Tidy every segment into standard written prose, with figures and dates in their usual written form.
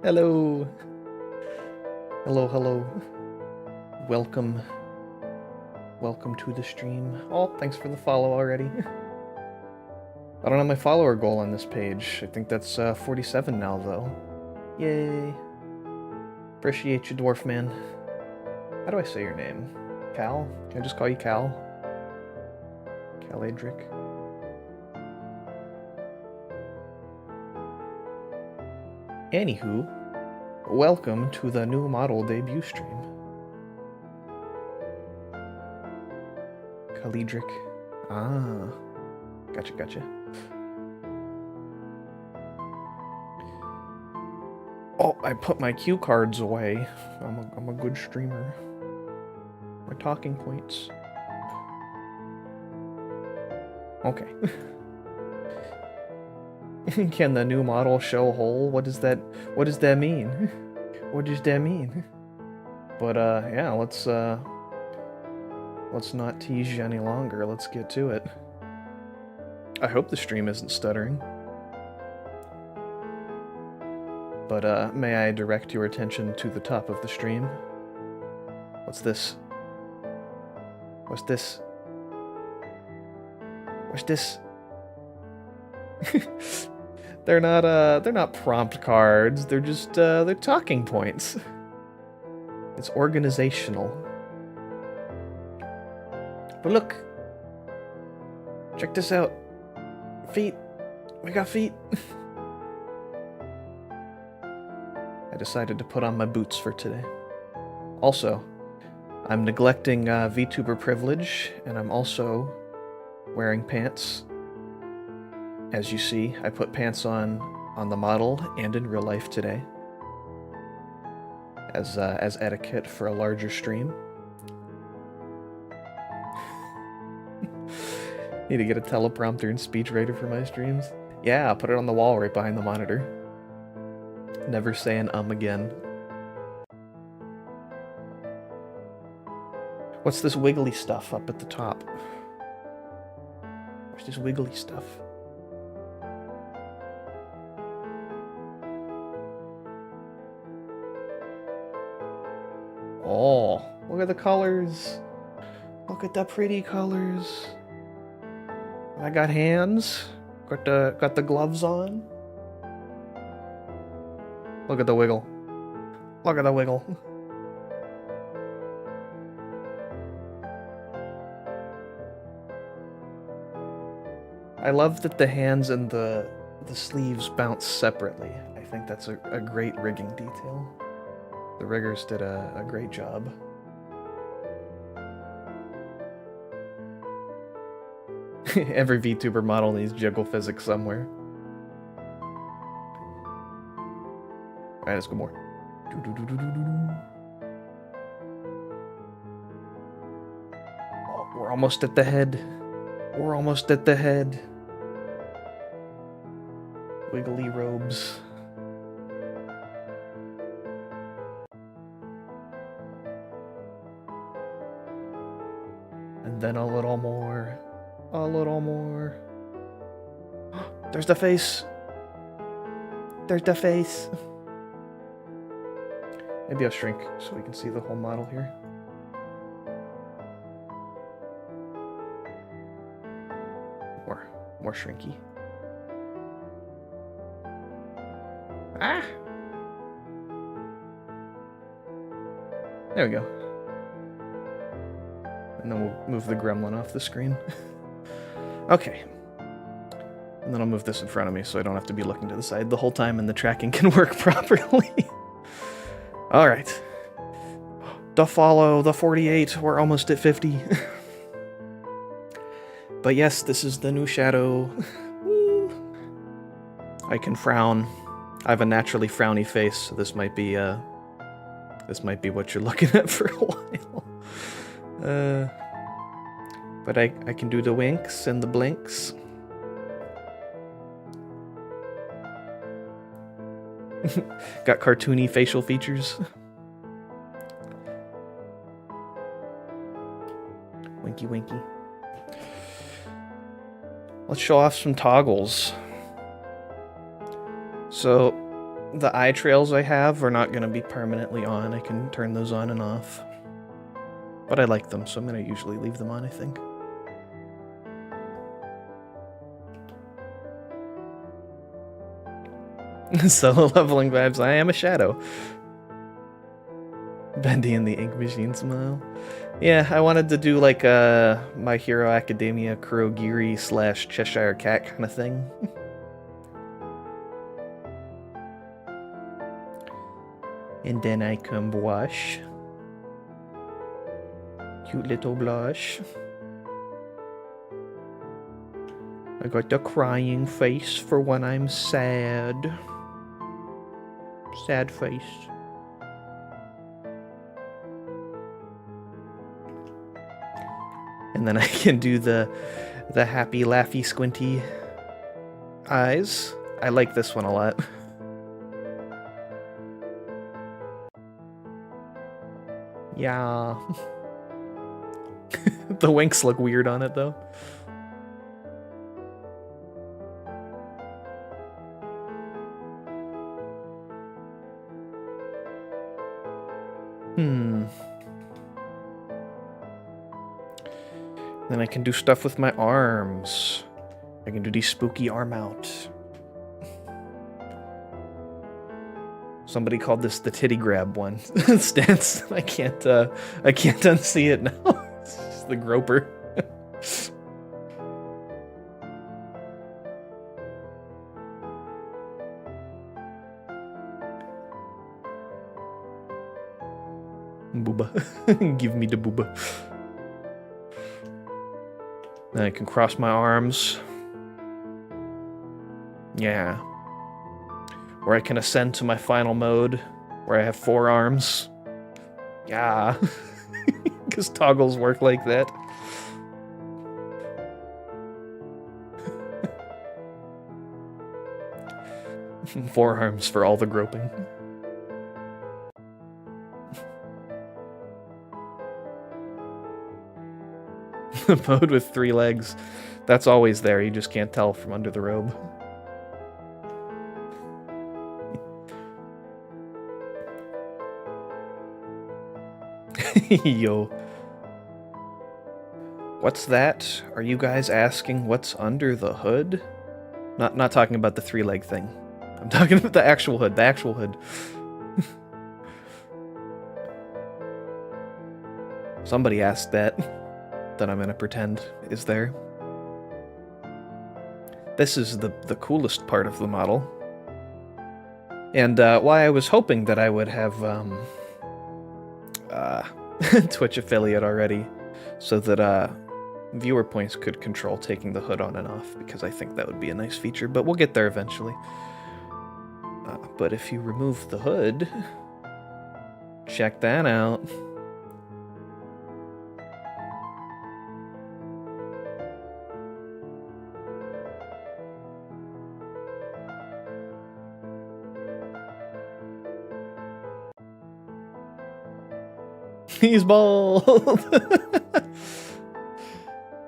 Hello. Hello, hello. Welcome. Welcome to the stream. Oh, thanks for the follow already. I don't have my follower goal on this page. I think that's 47 now, though. Yay. Appreciate you, Dwarf Man. How do I say your name? Cal? Can I just call you Cal? Cal Adric. Anywho, welcome to the new model debut stream. Calidric. Ah. Gotcha. Oh, I put my cue cards away. I'm a good streamer. My talking points. Okay. Can the new model show hole? What does that mean? What does that mean? But yeah, let's not tease you any longer. Let's get to it. I hope the stream isn't stuttering. But may I direct your attention to the top of the stream? What's this? What's this? What's this? They're not prompt cards. They're just they're talking points. It's organizational. But look. Check this out. Feet. We got feet. I decided to put on my boots for today. Also, I'm neglecting VTuber privilege, and I'm also wearing pants. As you see, I put pants on the model and in real life today, as etiquette for a larger stream. Need to get a teleprompter and speechwriter for my streams. Yeah, I'll put it on the wall right behind the monitor. Never say an again. What's this wiggly stuff up at the top? What's this wiggly stuff? Oh, look at the colors. Look at the pretty colors. I got hands. Got the gloves on. Look at the wiggle. Look at the wiggle. I love that the hands and the sleeves bounce separately. I think that's a great rigging detail. The riggers did a great job. Every VTuber model needs jiggle physics somewhere. Alright, let's go more. Oh, we're almost at the head. We're almost at the head. Wiggly robes. And then a little more. A little more. There's the face. There's the face. Maybe I'll shrink so we can see the whole model here. More shrinky. Ah! There we go. And then we'll move the gremlin off the screen. Okay. And then I'll move this in front of me so I don't have to be looking to the side the whole time and the tracking can work properly. Alright. The follow, the 48, we're almost at 50. But yes, this is the new shadow. Woo. I can frown. I have a naturally frowny face, so this might be what you're looking at for a while. But I can do the winks and the blinks. Got cartoony facial features. Winky winky. Let's show off some toggles. So the eye trails I have are not going to be permanently on. I can turn those on and off. But I like them, so I'm going to usually leave them on, I think. Solo leveling vibes. I am a shadow. Bendy and the Ink Machine smile. Yeah, I wanted to do like a My Hero Academia Kurogiri / Cheshire Cat kind of thing. And then I can blush. Cute little blush. I got the crying face for when I'm sad. Sad face. And then I can do the happy, laughy, squinty eyes. I like this one a lot. Yeah. The winks look weird on it, though. Then I can do stuff with my arms. I can do these spooky arm out. Somebody called this the titty grab one stance. I can't unsee it now. It's just the groper. Booba. Give me the booba. Then I can cross my arms. Yeah. Or I can ascend to my final mode, where I have 4 arms. Yeah. Because toggles work like that. Four arms for all the groping. The mode with 3 legs. That's always there, you just can't tell from under the robe. Yo. What's that? Are you guys asking what's under the hood? Not talking about the 3-leg thing. I'm talking about the actual hood. The actual hood. Somebody asked that I'm gonna pretend is there. This is the coolest part of the model. And why I was hoping that I would have Twitch affiliate already, so that viewer points could control taking the hood on and off, because I think that would be a nice feature, but we'll get there eventually. But if you remove the hood, check that out. He's bald!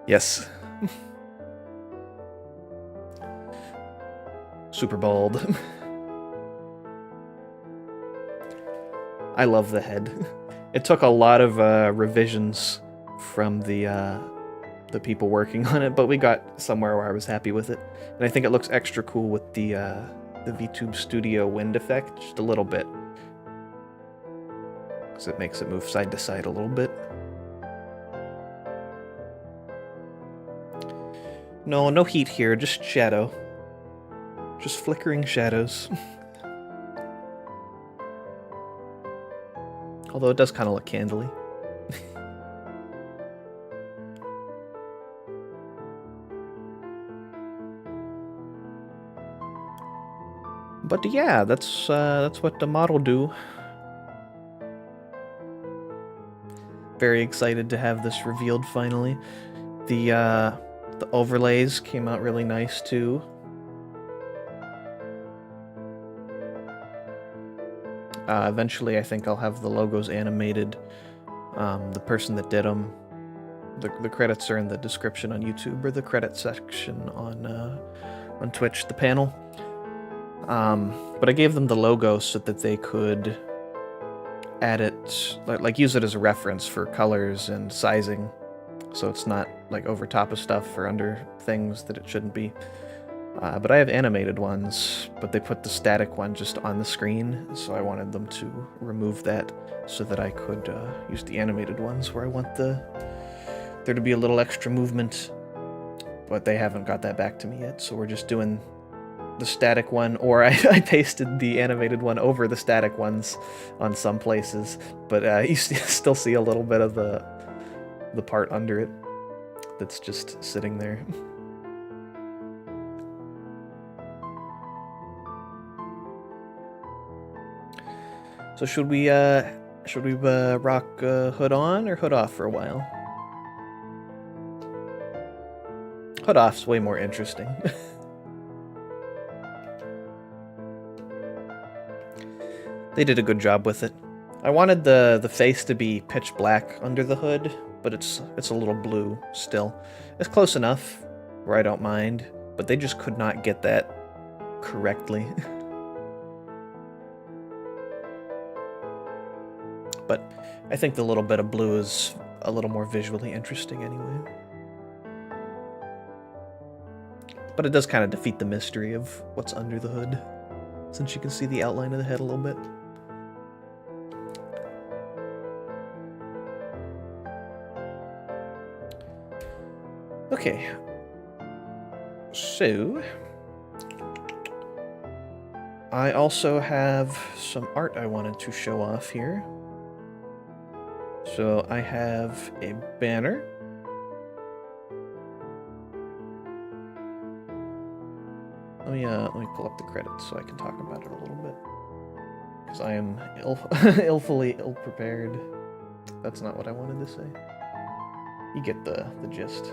Yes. Super bald. I love the head. It took a lot of revisions from the people working on it, but we got somewhere where I was happy with it. And I think it looks extra cool with the VTube Studio wind effect, just a little bit. Because it makes it move side to side a little bit. No heat here, just shadow. Just flickering shadows. Although it does kind of look candly. But yeah, that's what the model do. Very excited to have this revealed finally. The overlays came out really nice too. Eventually, I think I'll have the logos animated. The person that did them, the credits are in the description on YouTube, or the credit section on Twitch. The panel. But I gave them the logo so that they could add it, like use it as a reference for colors and sizing, so it's not like over top of stuff or under things that it shouldn't be. But I have animated ones, but they put the static one just on the screen, so I wanted them to remove that so that I could use the animated ones where I want there to be a little extra movement. But they haven't got that back to me yet, so we're just doing the static one, or I pasted the animated one over the static ones on some places, but you still see a little bit of the part under it that's just sitting there. So should we rock hood on or hood off for a while? Hood off's way more interesting. They did a good job with it. I wanted the face to be pitch black under the hood, but it's a little blue still. It's close enough where I don't mind, but they just could not get that correctly. But I think the little bit of blue is a little more visually interesting anyway. But it does kind of defeat the mystery of what's under the hood, since you can see the outline of the head a little bit. Okay, so I also have some art I wanted to show off here. So I have a banner. Let me pull up the credits so I can talk about it a little bit, because I am illfully ill-prepared. That's not what I wanted to say. You get the gist.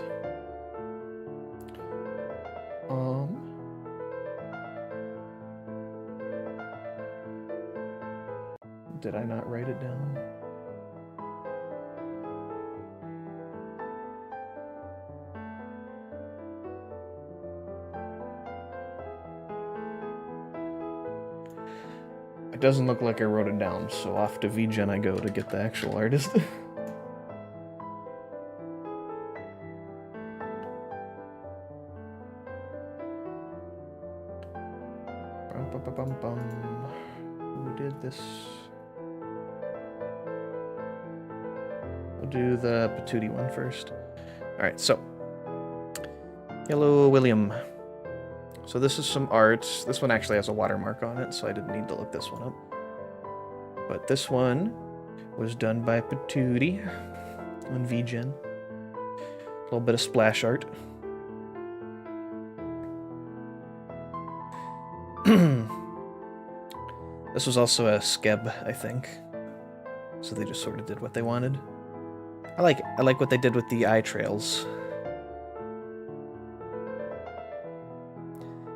Did I not write it down? It doesn't look like I wrote it down, so off to VGen I go to get the actual artist. Who did this? We'll do the Patootie one first. Alright, so. Hello, William. So this is some art. This one actually has a watermark on it, so I didn't need to look this one up. But this one was done by Patootie on VGen. A little bit of splash art. This was also a skeb, I think. So they just sort of did what they wanted. I like what they did with the eye trails.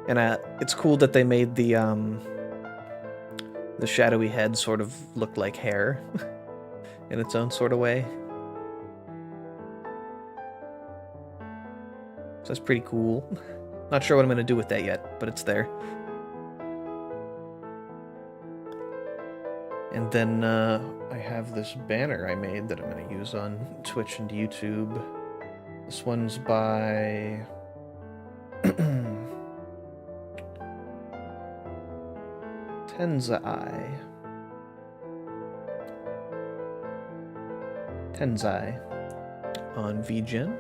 And it's cool that they made the shadowy head sort of look like hair in its own sort of way. So that's pretty cool. Not sure what I'm going to do with that yet, but it's there. And then I have this banner I made that I'm going to use on Twitch and YouTube. This one's by... Tenzai on VGen.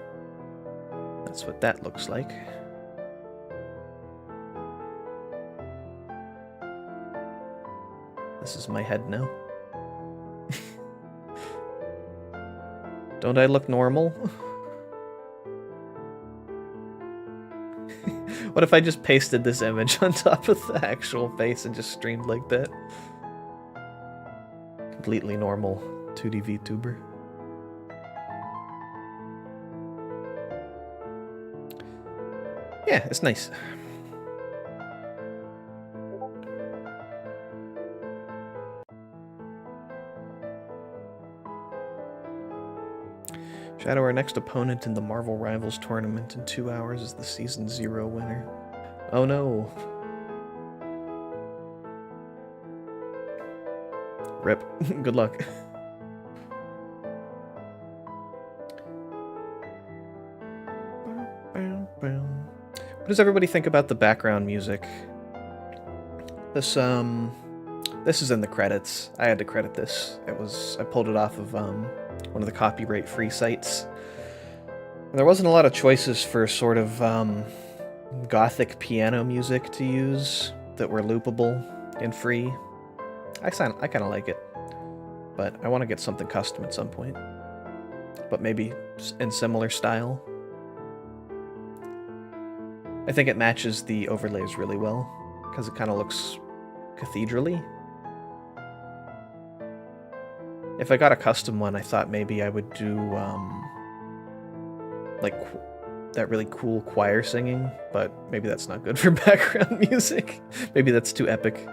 That's what that looks like. This is my head now. Don't I look normal? What if I just pasted this image on top of the actual face and just streamed like that? Completely normal 2D VTuber. Yeah, it's nice. Shadow, our next opponent in the Marvel Rivals tournament in 2 hours, is the Season 0 winner. Oh no. Rip. Good luck. What does everybody think about the background music? This is in the credits. I had to credit this. I pulled it off of one of the copyright-free sites. And there wasn't a lot of choices for sort of gothic piano music to use that were loopable and free. I kind of like it, but I want to get something custom at some point. But maybe in similar style. I think it matches the overlays really well, because it kind of looks cathedral-y. If I got a custom one, I thought maybe I would do like that really cool choir singing, but maybe that's not good for background music. Maybe that's too epic.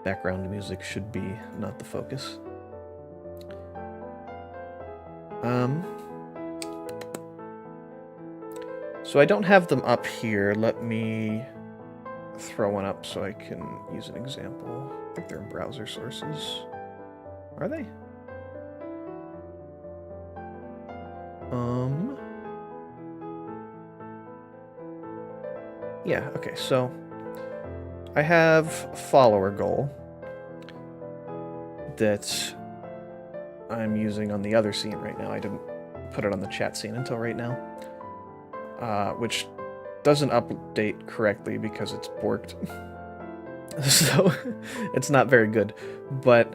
Background music should be not the focus. So I don't have them up here. Let me throw one up so I can use an example. I think they're in browser sources. Are they? Yeah, okay, so I have follower goal that I'm using on the other scene right now. I didn't put it on the chat scene until right now, which doesn't update correctly because it's borked. So it's not very good, but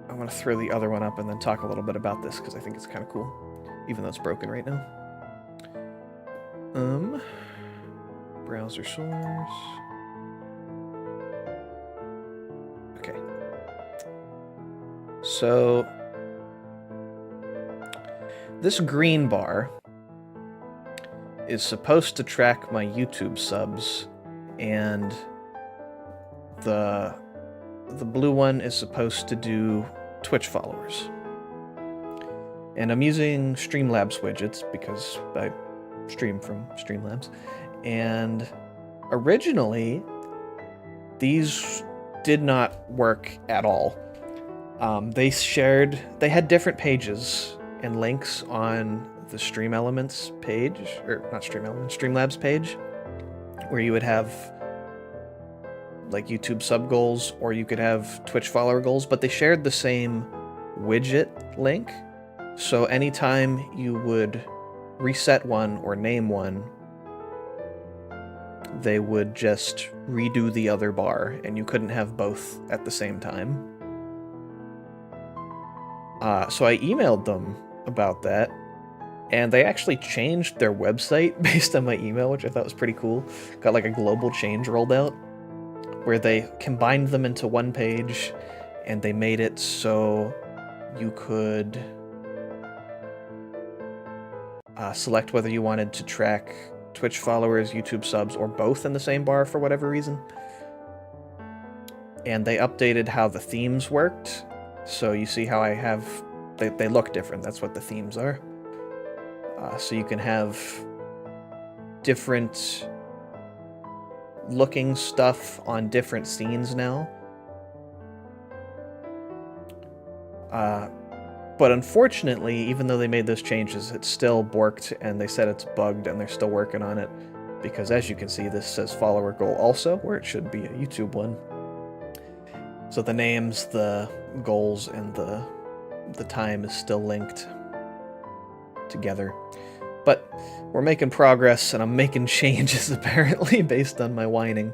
I want to throw the other one up and then talk a little bit about this because I think it's kind of cool, even though it's broken right now. Browser source. Okay. So this green bar is supposed to track my YouTube subs, and the blue one is supposed to do Twitch followers. And I'm using Streamlabs widgets because I stream from Streamlabs. And originally, these did not work at all. They had different pages and links on the Stream Elements page, or not Stream Elements, Streamlabs page, where you would have like YouTube sub goals, or you could have Twitch follower goals, but they shared the same widget link. So anytime you would reset one or name one, they would just redo the other bar, and you couldn't have both at the same time. So I emailed them about that, and they actually changed their website based on my email, which I thought was pretty cool. Got like a global change rolled out, where they combined them into one page, and they made it so you could select whether you wanted to track Twitch followers, YouTube subs, or both in the same bar for whatever reason. And they updated how the themes worked. So you see how I have... They look different. That's what the themes are. So you can have different looking stuff on different scenes now. But unfortunately, even though they made those changes, it's still borked, and they said it's bugged, and they're still working on it. Because as you can see, this says follower goal also, where it should be a YouTube one. So the names, the goals, and the time is still linked together. But we're making progress, and I'm making changes, apparently, based on my whining.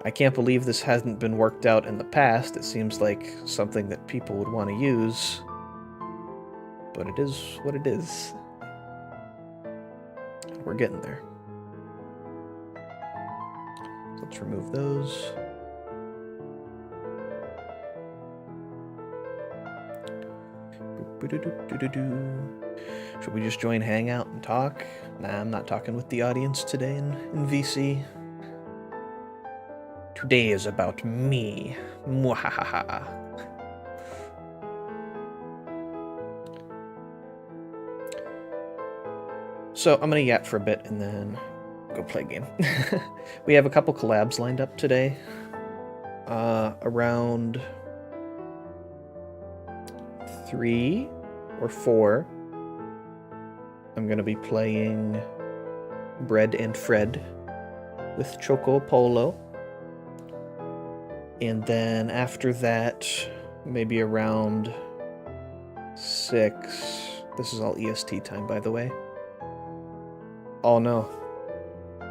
I can't believe this hasn't been worked out in the past. It seems like something that people would want to use. But it is what it is. We're getting there. So let's remove those. Should we just join Hangout and talk? Nah, I'm not talking with the audience today in VC. Today is about me. Mwahaha. So I'm gonna yap for a bit and then go play a game. We have a couple collabs lined up today. Around 3 or 4, I'm gonna be playing Bread and Fred with Choco Polo. And then after that, maybe around 6, this is all EST time, by the way. Oh no.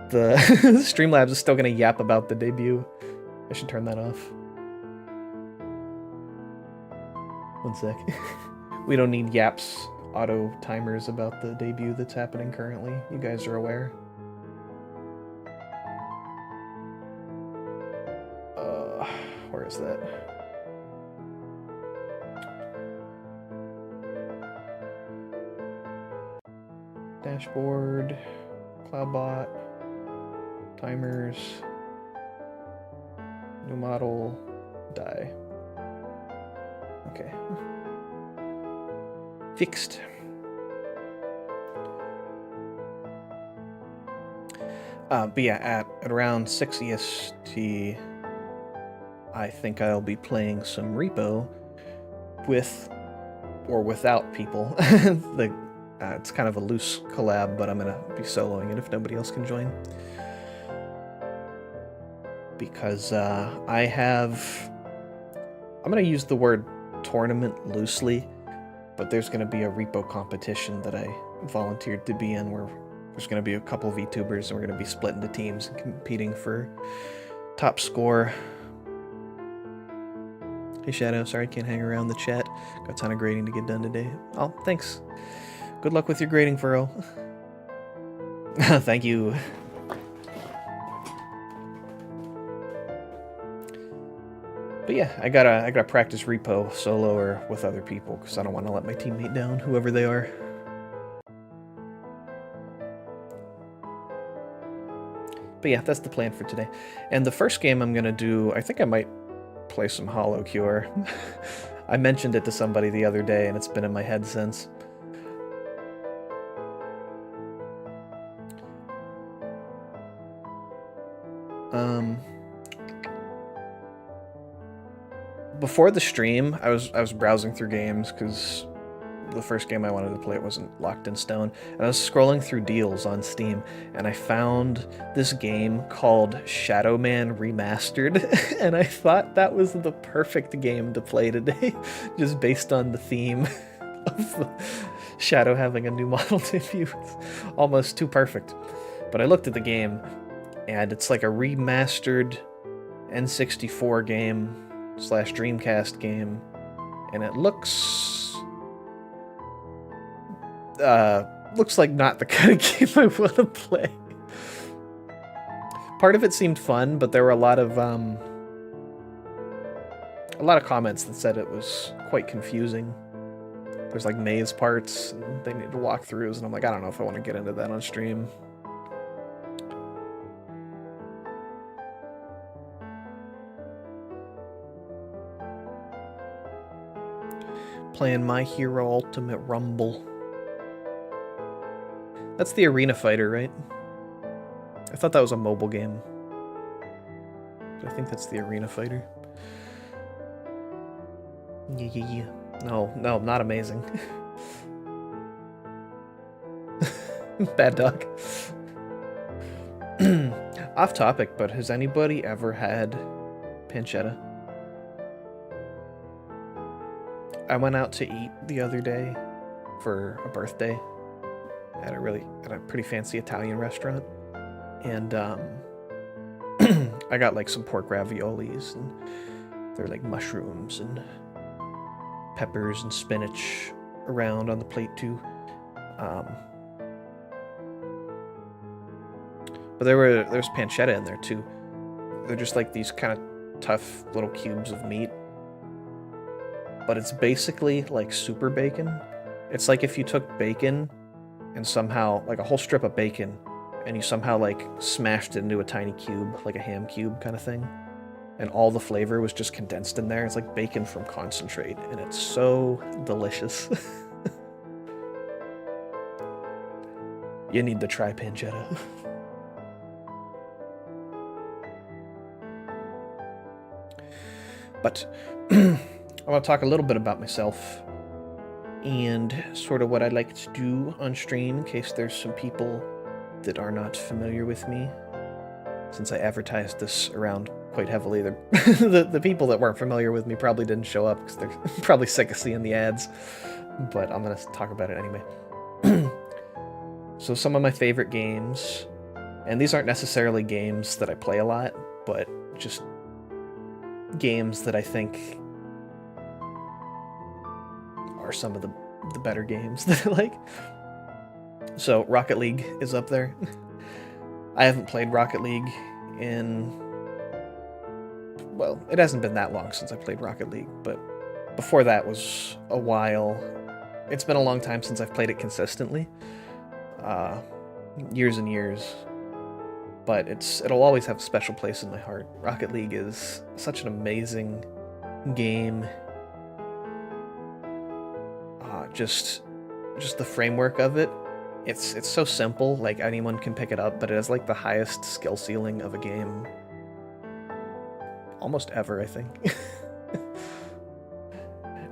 The Streamlabs is still gonna yap about the debut. I should turn that off. One sec. We don't need yaps auto timers about the debut that's happening currently. You guys are aware. Where is that? Dashboard, CloudBot, timers, new model, die. Okay. Fixed. But yeah, at around 6 EST, I think I'll be playing some Repo with or without people. It's kind of a loose collab, but I'm gonna be soloing it if nobody else can join. Because I'm gonna use the word tournament loosely, but there's gonna be a Repo competition that I volunteered to be in where there's gonna be a couple VTubers and we're gonna be split into teams and competing for top score. Hey Shadow, sorry I can't hang around the chat. Got a ton of grading to get done today. Oh, thanks. Good luck with your grading, Furrow. Thank you. But yeah, I gotta practice Repo solo or with other people because I don't want to let my teammate down, whoever they are. But yeah, that's the plan for today. And the first game I'm gonna do, I think I might play some Hollow Cure. I mentioned it to somebody the other day and it's been in my head since. Before the stream, I was browsing through games because the first game I wanted to play wasn't locked in stone, and I was scrolling through deals on Steam, and I found this game called Shadow Man Remastered, and I thought that was the perfect game to play today, just based on the theme of Shadow having a new model debut. It's almost too perfect. But I looked at the game, and it's like a remastered N64 game / Dreamcast game, and it looks like not the kind of game I want to play. Part of it seemed fun, but there were a lot of comments that said it was quite confusing. There's like maze parts, and they need to walkthroughs, and I'm like, I don't know if I want to get into that on stream. Playing My Hero Ultimate Rumble. That's the Arena Fighter, right? I thought that was a mobile game. But I think that's the Arena Fighter. Yeah. No, not amazing. Bad dog. Off topic, but has anybody ever had pancetta? I went out to eat the other day for a birthday at a pretty fancy Italian restaurant, and I got like some pork raviolis, and they're like mushrooms and peppers and spinach around on the plate too. But there's pancetta in there too. They're just like these kind of tough little cubes of meat. But it's basically like super bacon. It's like if you took bacon and somehow, like a whole strip of bacon, and you somehow like smashed it into a tiny cube, like a ham cube kind of thing, and all the flavor was just condensed in there. It's like bacon from concentrate, and it's so delicious. You need to try pancetta. But I want to talk a little bit about myself and sort of what I like to do on stream in case there's some people that are not familiar with me. Since I advertised this around quite heavily, the people that weren't familiar with me probably didn't show up because they're probably sick of seeing the ads, but I'm going to talk about it anyway. So some of my favorite games, and these aren't necessarily games that I play a lot, but just games that I think are some of the better games that I like. So Rocket League is up there. I haven't played Rocket League in... well, it hasn't been that long since I played Rocket League, but before that was a while. It's been a long time since I've played it consistently. Years and years. But it'll always have a special place in my heart. Rocket League is such an amazing game. Just the framework of it. It's so simple, like anyone can pick it up, but it has like the highest skill ceiling of a game almost ever, I think.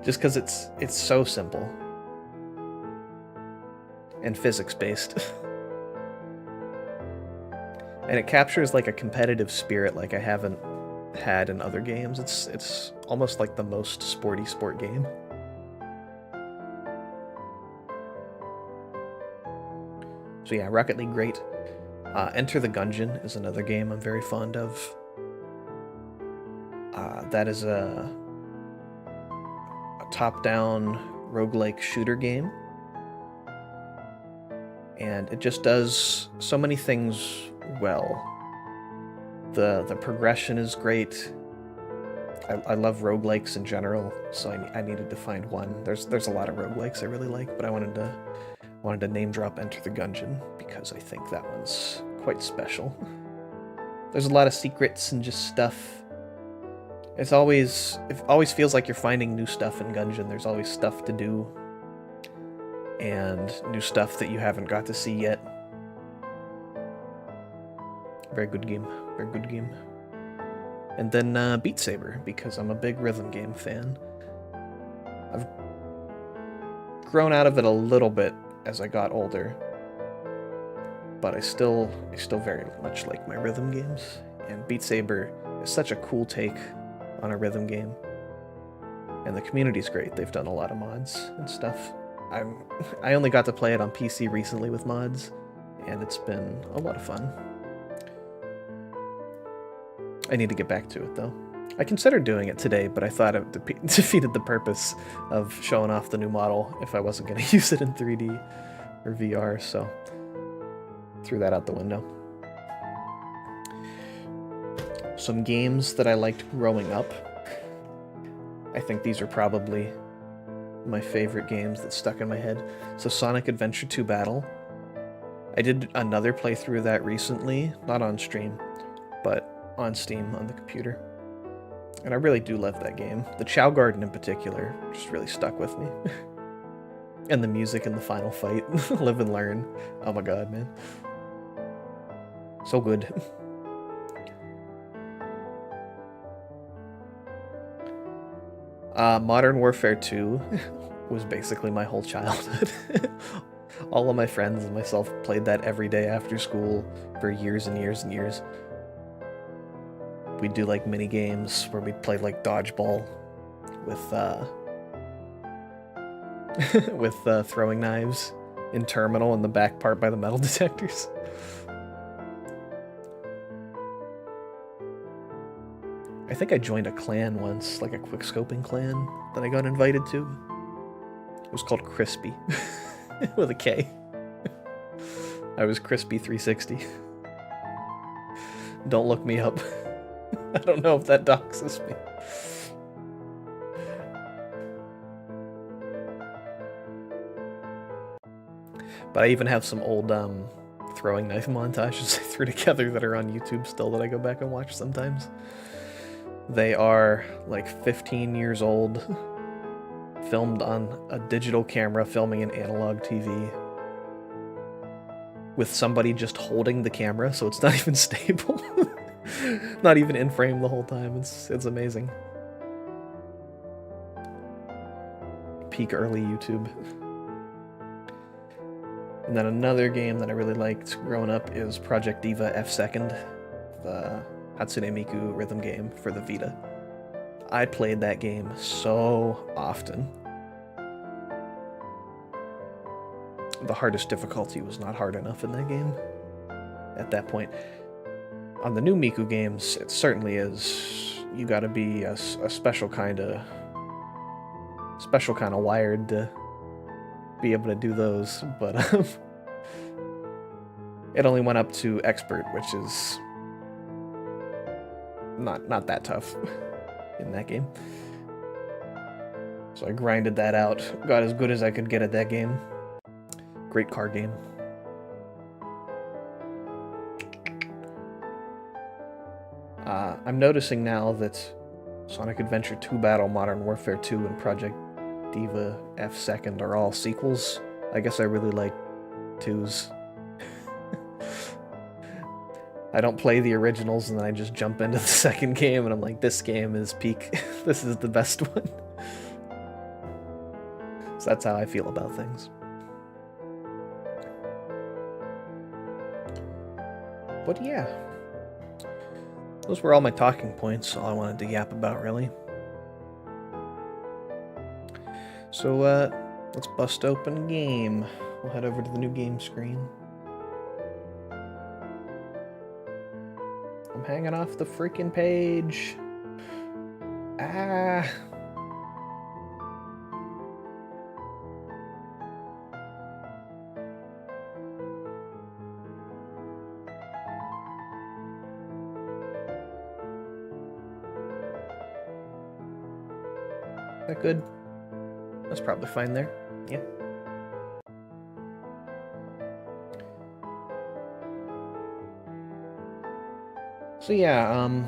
Just because it's so simple and physics-based. And it captures like a competitive spirit like I haven't had in other games. It's almost like the most sporty sport game. So yeah, Rocket League, great. Enter the Gungeon is another game I'm very fond of. That is a top-down roguelike shooter game. And it just does so many things well. The progression is great. I love roguelikes in general, so I needed to find one. There's a lot of roguelikes I really like, but I wanted to name drop Enter the Gungeon because I think that one's quite special. There's a lot of secrets and just stuff. It always feels like you're finding new stuff in Gungeon. There's always stuff to do and new stuff that you haven't got to see yet. Very good game. Very good game. And then Beat Saber, because I'm a big rhythm game fan. I've grown out of it a little bit as I got older, but I still very much like my rhythm games. And Beat Saber is such a cool take on a rhythm game. And the community's great. They've done a lot of mods and stuff. I only got to play it on PC recently with mods, and it's been a lot of fun. I need to get back to it, though. I considered doing it today, but I thought it defeated the purpose of showing off the new model if I wasn't going to use it in 3D or VR, so threw that out the window. Some games that I liked growing up. I think these are probably my favorite games that stuck in my head. So Sonic Adventure 2 Battle. I did another playthrough of that recently, not on stream, but on Steam on the computer. And I really do love that game. The Chow Garden in particular just really stuck with me. And the music in the final fight. Live and learn. Oh my god, man. So good. Modern Warfare 2 was basically my whole childhood. All of my friends and myself played that every day after school for years and years and years. We'd do like mini games where we'd play like dodgeball with throwing knives in terminal in the back part by the metal detectors. I think I joined a clan once, like a quickscoping clan that I got invited to. It was called Crispy, with a K. I was Crispy 360. Don't look me up. I don't know if that doxes me. But I even have some old throwing knife montages I threw together that are on YouTube still that I go back and watch sometimes. They are like 15 years old, filmed on a digital camera, filming an analog TV. with somebody just holding the camera, so it's not even stable. Not even in frame the whole time. It's amazing. Peak early YouTube. And then another game that I really liked growing up is Project Diva F2nd, the Hatsune Miku rhythm game for the Vita. I played that game so often. The hardest difficulty was not hard enough in that game at that point. On the new Miku games, it certainly is. You gotta be a special kind of wired to be able to do those, but it only went up to expert, which is not that tough in that game. So I grinded that out, got as good as I could get at that game. Great card game. I'm noticing now that Sonic Adventure 2 Battle, Modern Warfare 2, and Project Diva F2nd are all sequels. I guess I really like 2s. I don't play the originals and then I just jump into the second game and I'm like, this game is peak. This is the best one. So that's how I feel about things. But yeah, those were all my talking points, all I wanted to yap about, really. So, let's bust open a game. We'll head over to the new game screen. I'm hanging off the freaking page. Ah. That good? That's probably fine there. Yeah. So yeah, on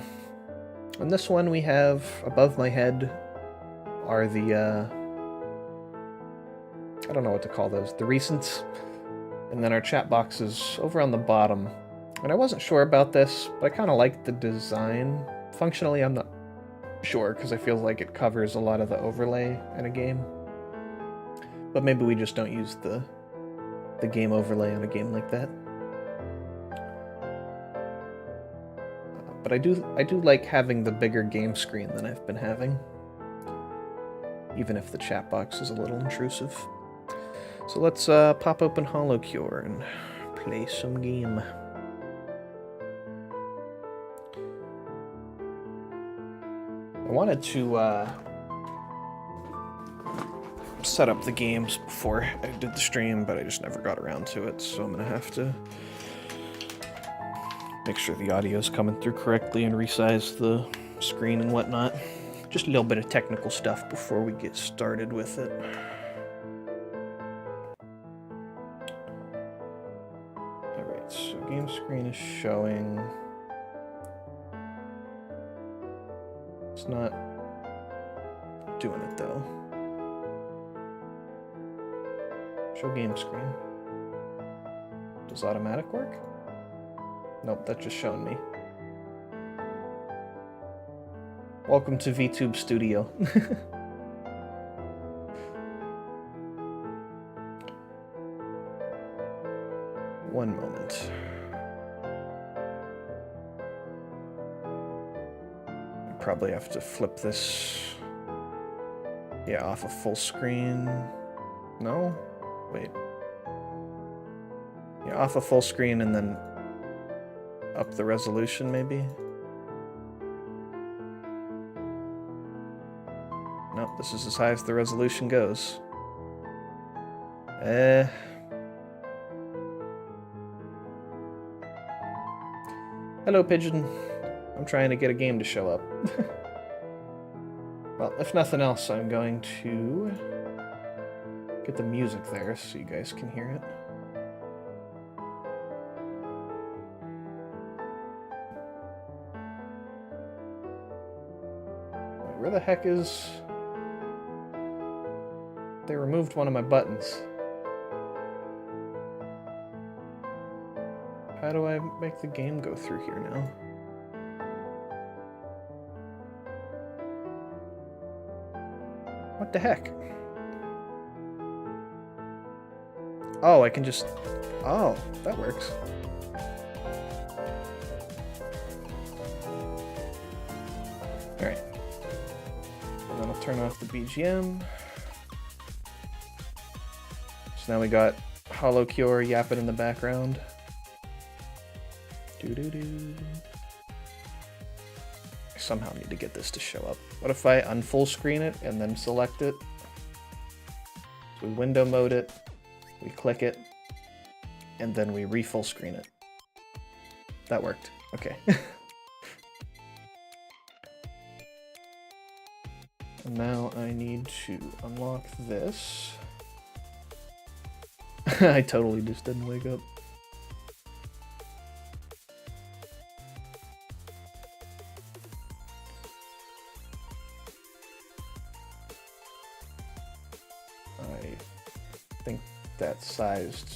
this one we have above my head are the I don't know what to call those, the recents, and then our chat box is over on the bottom. And I wasn't sure about this, but I kind of like the design. Functionally, I'm not sure, because I feel like it covers a lot of the overlay in a game. But maybe we just don't use the game overlay on a game like that. But I do like having the bigger game screen than I've been having, even if the chat box is a little intrusive. So let's pop open HoloCure and play some game. I wanted to set up the games before I did the stream, but I just never got around to it, so I'm gonna have to make sure the audio's coming through correctly and resize the screen and whatnot. Just a little bit of technical stuff before we get started with it. Alright, so game screen is showing. It's not doing it though. Show game screen. Does automatic work? Nope, that's just showing me. Welcome to VTube Studio. One moment. I probably have to flip this, yeah, off of full screen. No? Wait. Yeah, off of full screen and then up the resolution, maybe? Nope, this is as high as the resolution goes. Hello, Pigeon. I'm trying to get a game to show up. Well, if nothing else, I'm going to get the music there so you guys can hear it. Wait, where the heck is... They removed one of my buttons. How do I make the game go through here now? What the heck? Oh, I can just... Oh, that works. Alright. And then I'll turn off the BGM. So now we got HoloCure yapping in the background. Doo-doo-doo. I somehow need to get this to show up. What if I unfull screen it and then select it? So we window mode it, we click it, and then we re-full screen it. That worked. Okay. And now I need to unlock this. I totally just didn't wake up. I think that's sized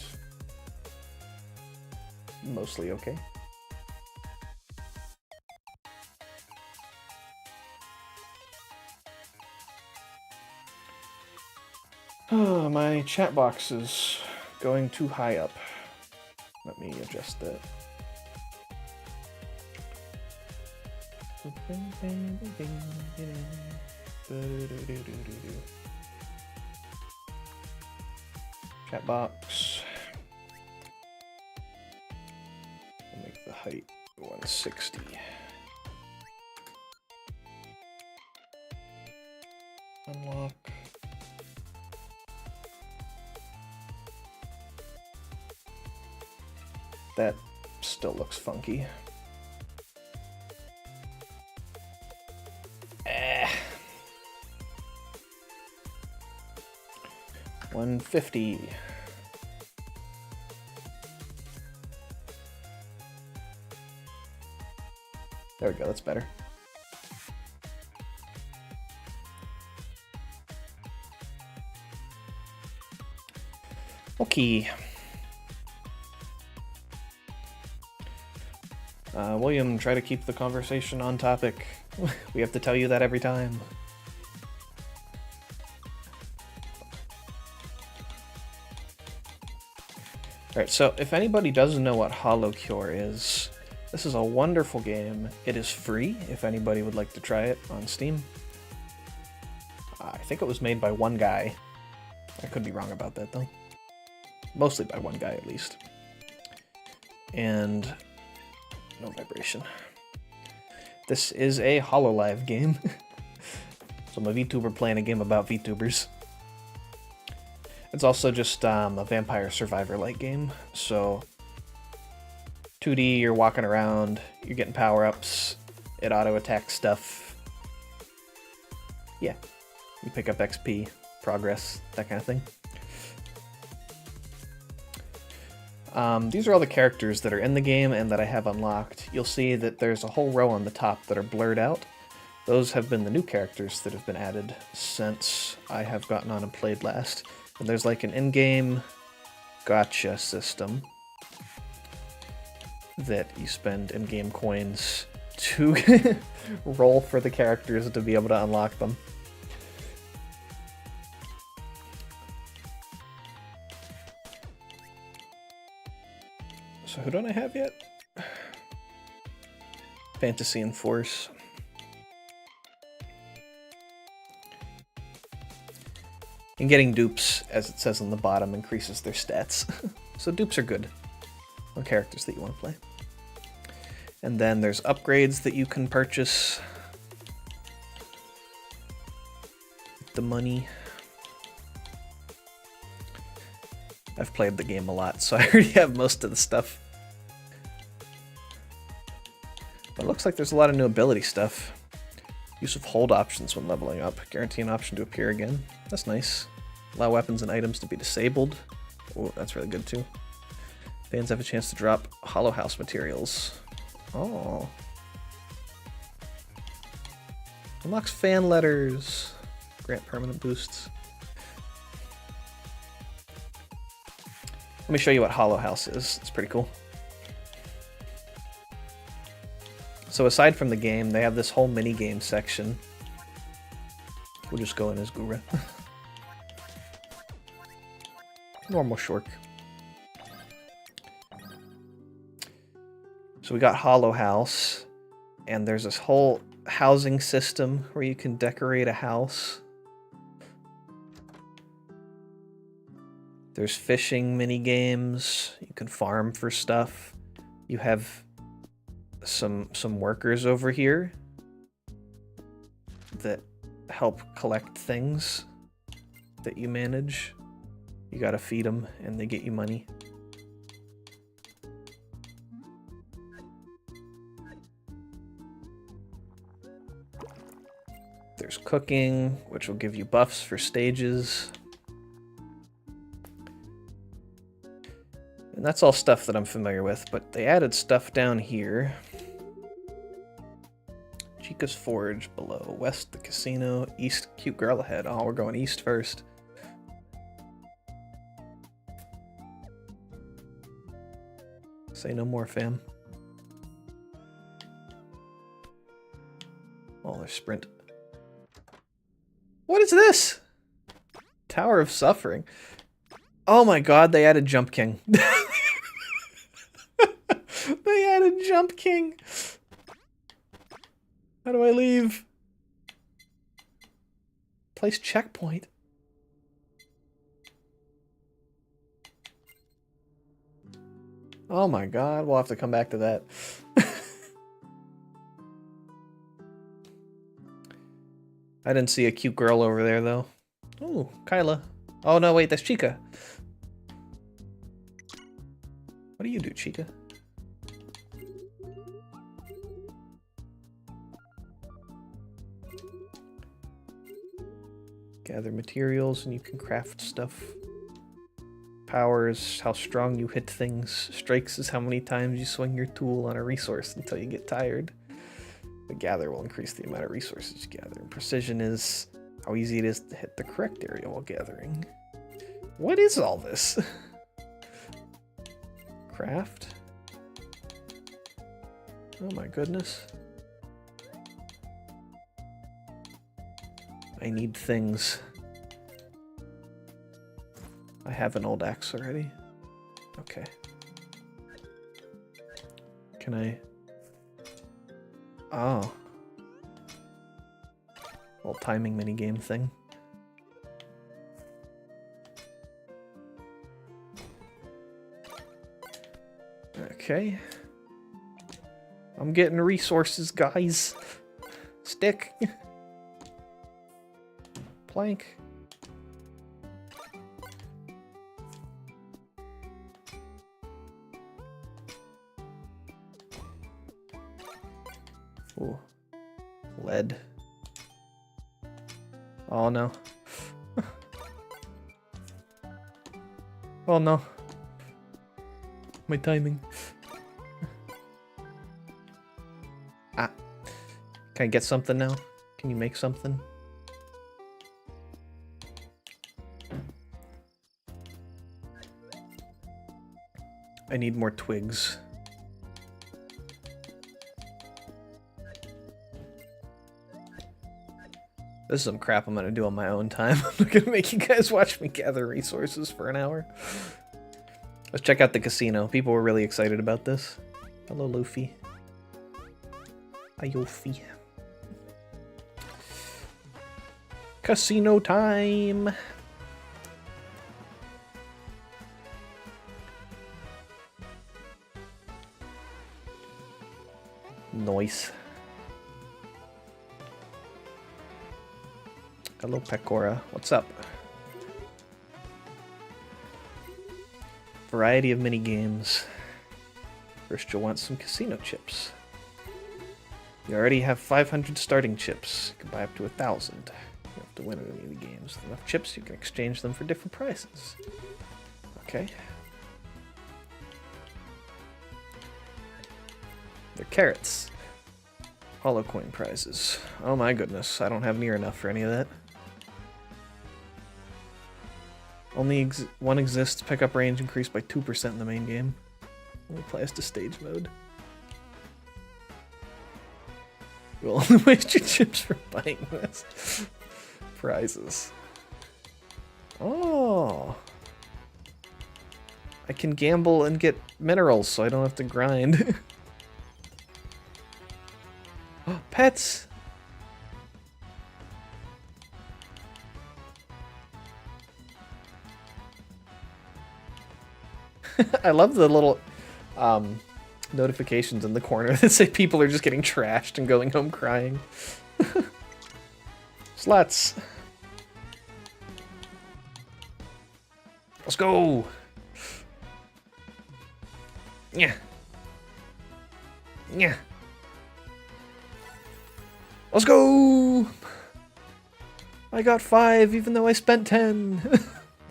mostly okay. Oh, my chat box is going too high up. Let me adjust that. Chat box. We'll make the height 160. Unlock. That still looks funky. 150. There we go, that's better. Okay. William, try to keep the conversation on topic. We have to tell you that every time. Alright, so if anybody doesn't know what HoloCure is, this is a wonderful game. It is free if anybody would like to try it on Steam. I think it was made by one guy. I could be wrong about that though. Mostly by one guy at least. And no vibration. This is a HoloLive game. So I'm a VTuber playing a game about VTubers. It's also just a Vampire Survivor-like game. So 2D, you're walking around, you're getting power-ups, it auto-attacks stuff. Yeah, you pick up XP, progress, that kind of thing. These are all the characters that are in the game and that I have unlocked. You'll see that there's a whole row on the top that are blurred out. Those have been the new characters that have been added since I have gotten on and played last. And there's like an in-game gacha system that you spend in-game coins to roll for the characters to be able to unlock them. So who don't I have yet? Fantasy and Force. And getting dupes, as it says on the bottom, increases their stats. So dupes are good on characters that you want to play. And then there's upgrades that you can purchase. The money. I've played the game a lot, so I already have most of the stuff. But it looks like there's a lot of new ability stuff. Use of hold options when leveling up. Guarantee an option to appear again. That's nice. Allow weapons and items to be disabled. Oh, that's really good too. Fans have a chance to drop Hollow House materials. Oh. Unlocks fan letters. Grant permanent boosts. Let me show you what Hollow House is. It's pretty cool. So aside from the game, they have this whole mini-game section. We'll just go in as Gura. Normal Shork. So we got Hollow House, and there's this whole housing system where you can decorate a house. There's fishing mini games. You can farm for stuff. You have some workers over here that help collect things that you manage. You gotta feed them and they get you money. There's cooking, which will give you buffs for stages. And that's all stuff that I'm familiar with, but they added stuff down here. Chica's Forge below, west the casino, east cute girl ahead. Oh, we're going east first. Say no more, fam. Oh, there's sprint. What is this? Tower of Suffering. Oh my god, they added Jump King. They added Jump King. How do I leave? Place checkpoint. Oh my god, we'll have to come back to that. I didn't see a cute girl over there, though. Ooh, Kyla. Oh, no, wait, that's Chica. What do you do, Chica? Gather materials and you can craft stuff. Power is how strong you hit things. Strikes is how many times you swing your tool on a resource until you get tired. The gather will increase the amount of resources you gather. And precision is how easy it is to hit the correct area while gathering. What is all this? Craft? Oh my goodness. I need things. I have an old axe already. Okay. Can I... Oh. Little timing minigame thing. Okay. I'm getting resources, guys. Stick. Plank. Ooh. Lead. Oh no. Oh no. My timing. Ah. Can I get something now? Can you make something? I need more twigs. This is some crap I'm gonna do on my own time. I'm not gonna make you guys watch me gather resources for an hour. Let's check out the casino. People were really excited about this. Hello, Luffy. Ayofi. Casino time! Nice. Hello, Pecora. What's up? Variety of mini games. First, you'll want some casino chips. You already have 500 starting chips. You can buy up to 1,000. You have to win at any of the games. With enough chips, you can exchange them for different prices. Okay. They're carrots. Hollow coin prizes. Oh my goodness, I don't have near enough for any of that. Only one exists. Pickup range increased by 2% in the main game. Only applies to stage mode. You'll only waste your chips for buying this. Prizes. Oh. I can gamble and get minerals so I don't have to grind. Pets! I love the little notifications in the corner that say people are just getting trashed and going home crying. Sluts! Let's go! Yeah. Yeah. Let's go! I got 5 even though I spent 10.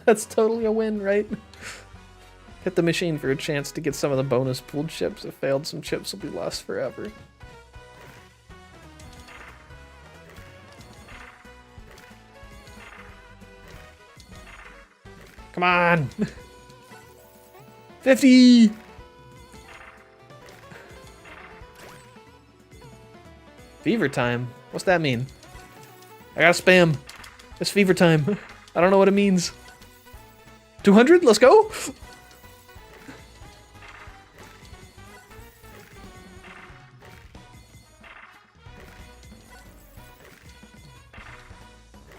That's totally a win, right? Hit the machine for a chance to get some of the bonus pooled chips. If failed, some chips will be lost forever. Come on! 50! Fever time? What's that mean? I gotta spam. It's fever time. I don't know what it means. 200? Let's go!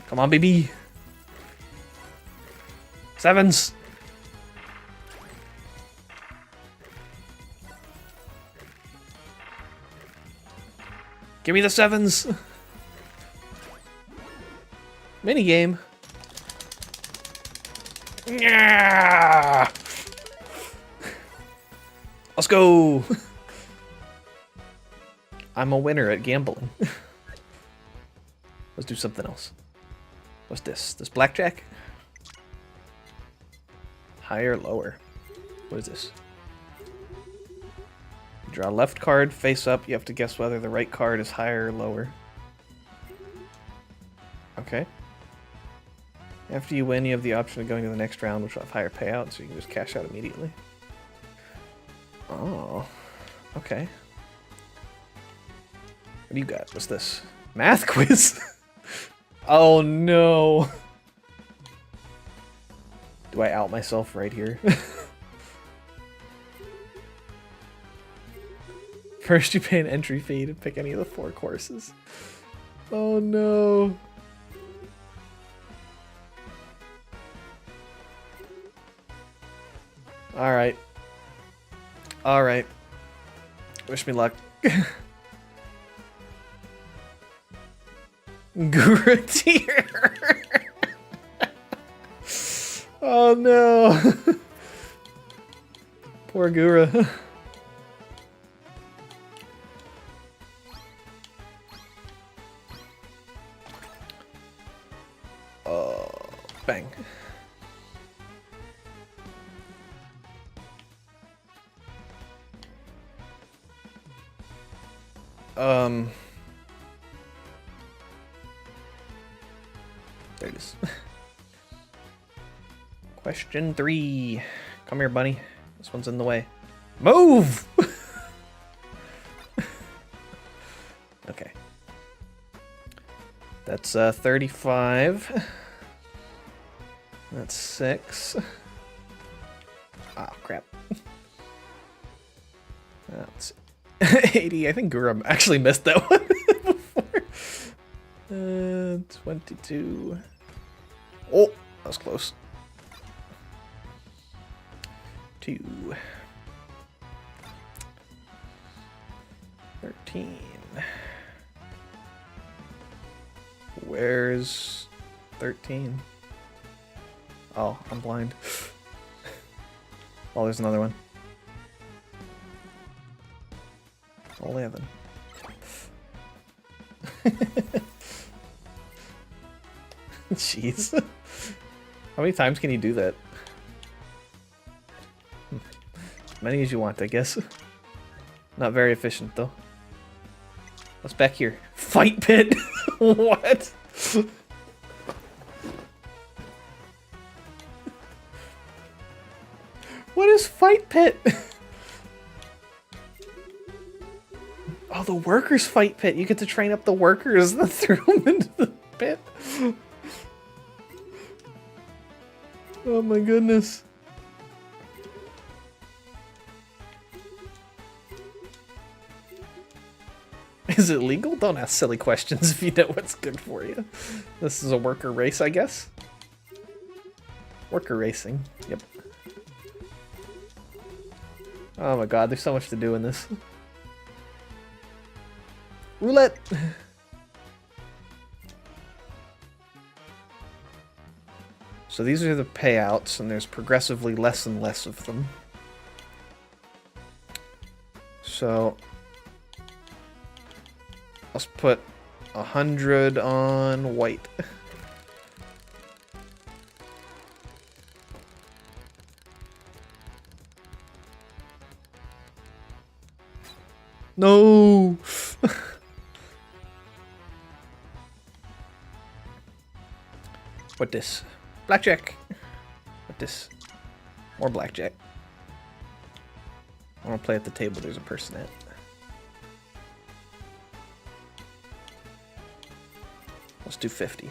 Come on, baby. 7s. Give me the 7s. Minigame. Yeah. Let's go. I'm a winner at gambling. Let's do something else. What's this? This blackjack? Higher, lower. What is this? You draw left card, face up. You have to guess whether the right card is higher or lower. Okay. After you win, you have the option of going to the next round, which will have higher payout, so you can just cash out immediately. Oh. Okay. What do you got? What's this? Math quiz? Oh no. Do I out myself right here? First you pay an entry fee to pick any of the 4 courses. Oh no. Alright. Alright. Wish me luck. Gura tier. Oh no. Poor Gura. Oh, bang. There it is. Question 3. Come here, bunny. This one's in the way. Move! Okay. That's 35. That's 6. Ah, crap. That's 80. I think Gura actually missed that one before. 22. Oh, that was close. 2. 13. Where's 13? Oh, I'm blind. Oh, there's another one. 11. Jeez. How many times can you do that? As many as you want, I guess. Not very efficient, though. What's back here? Fight pit? What? What is fight pit? Oh, the workers fight pit. You get to train up the workers and then throw them into the pit. Oh my goodness. Is it legal? Don't ask silly questions if you know what's good for you. This is a worker race, I guess. Worker racing. Yep. Oh my god, there's so much to do in this. Roulette! So these are the payouts, and there's progressively less and less of them. So let's put 100 on white. No! What this? Blackjack! What this? More blackjack. I want to play at the table there's a person at. Let's do 50.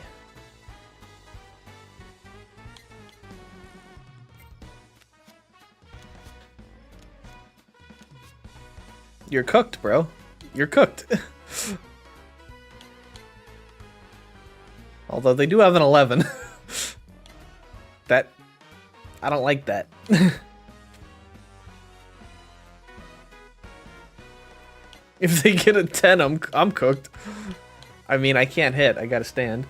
You're cooked, bro. You're cooked. Although they do have an 11. That... I don't like that. If they get a 10, I'm cooked. I mean, I can't hit. I gotta stand.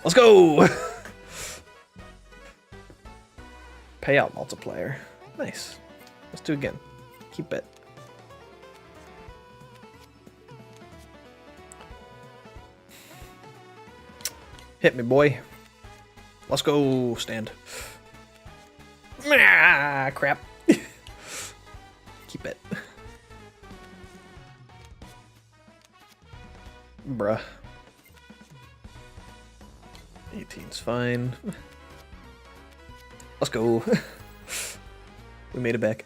Let's go! Payout multiplier. Nice. Let's do it again. Keep it. Hit me, boy. Let's go. Stand. Ah, crap. Keep it. Bruh. 18's fine. Let's go. We made it back.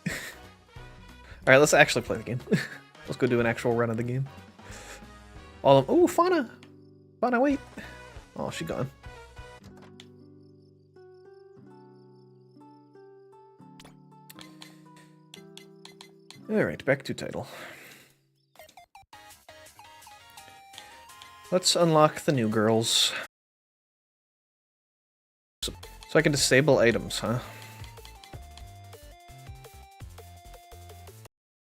Alright, let's actually play the game. Let's go do an actual run of the game. All of them. Ooh, Fauna! Fauna, wait. Oh, she gone. Alright, back to title. Let's unlock the new girls. So I can disable items, huh?